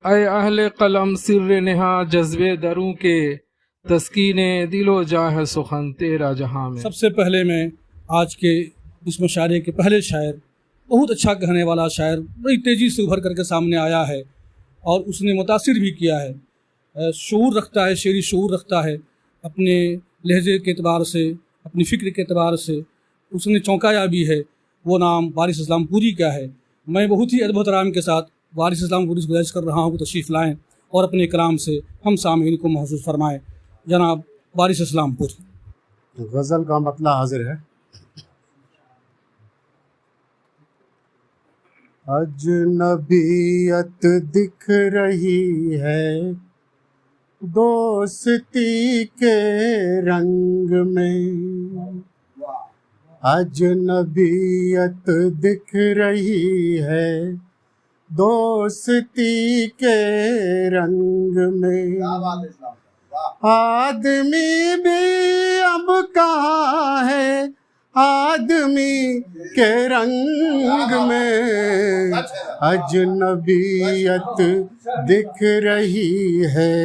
ऐ अहले कलम सिर्र नेहा जज्बे दरूं के, तस्कीने दिलो जाह सुखन तेरा जहां में। सबसे पहले मैं आज के इस मुशायरे के पहले शायर, बहुत अच्छा कहने वाला शायर, बड़ी तेज़ी से उभर करके सामने आया है और उसने मुतासिर भी किया है। शऊर रखता है, शेरी शऊर रखता है, अपने लहजे के एतबार से, अपनी फ़िक्र के एतबार से उसने चौंकाया भी है। वो नाम वारिस इस्लामपुरी का है। मैं बहुत ही अदब एहतराम के साथ वारिस इस्लामपुरी से गुजारिश कर रहा हूँ कि तशरीफ़ लाएँ और अपने कलाम से हम सामीन को महसूस फरमाएँ। जनाब वारिस इस्लामपुरी। गज़ल का मतला हाजिर है। अजनबियत दिख रही है दोस्ती के रंग में, अजनबियत दिख रही है दोस्ती के रंग में। आदमी भी अब कहाँ है आदमी के रंग में, अजनबियत दिख रही है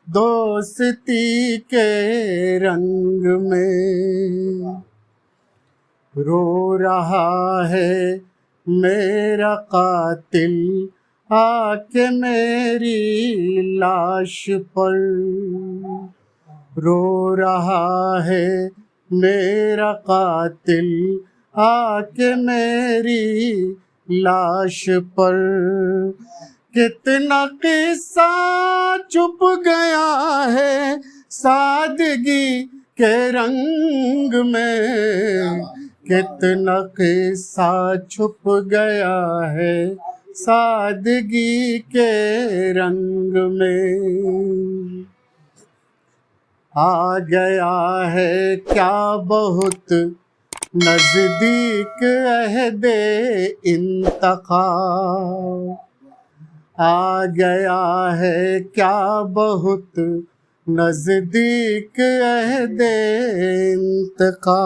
दोस्ती के रंग में। रो रहा है मेरा कातिल आके मेरी लाश पर, रो रहा है मेरा कातिल आके मेरी लाश पर। कितना किस्सा छुप गया है सादगी के रंग में, कितना किस्सा छुप गया है सादगी के रंग में। आ गया है क्या बहुत नज़दीक अहदे इंतक़ा, आ गया है क्या बहुत नज़दीक अहदे इंतक़ा।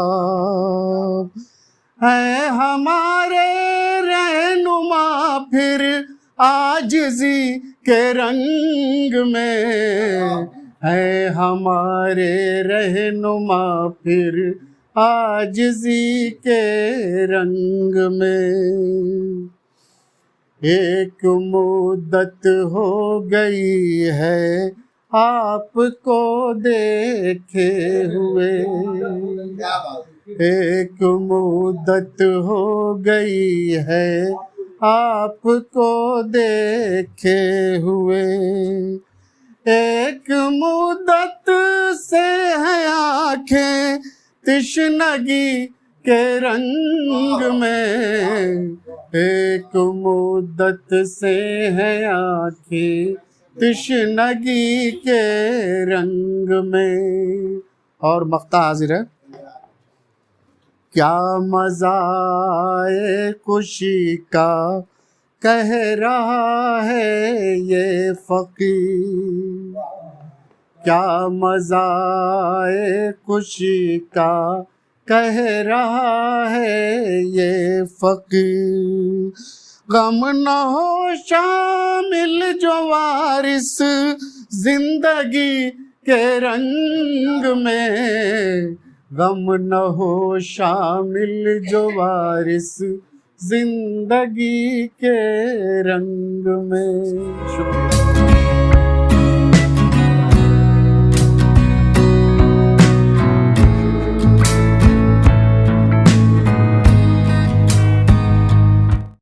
है हमारे रहनुमा फिर आजिज़ी के रंग में, है हमारे रहनुमा फिर आजिज़ी के रंग में। एक मुद्दत हो गई है आपको देखे हुए, एक मुद्दत हो गई है आपको देखे हुए। एक मुद्दत से है आँखें तिश्नगी के रंग में, एक मुद्दत से है आँखें तिश्नगी के रंग में। और मक्ता हाजिर है। क्या मज़ाए खुशी का कह रहा है ये फ़कीर, क्या मज़ाए खुशी का कह रहा है ये फ़कीर। गम न हो शामिल जो वारिस जिंदगी के रंग में, गम न हो शामिल जो वारिस जिंदगी के रंग में। शुक्रिया।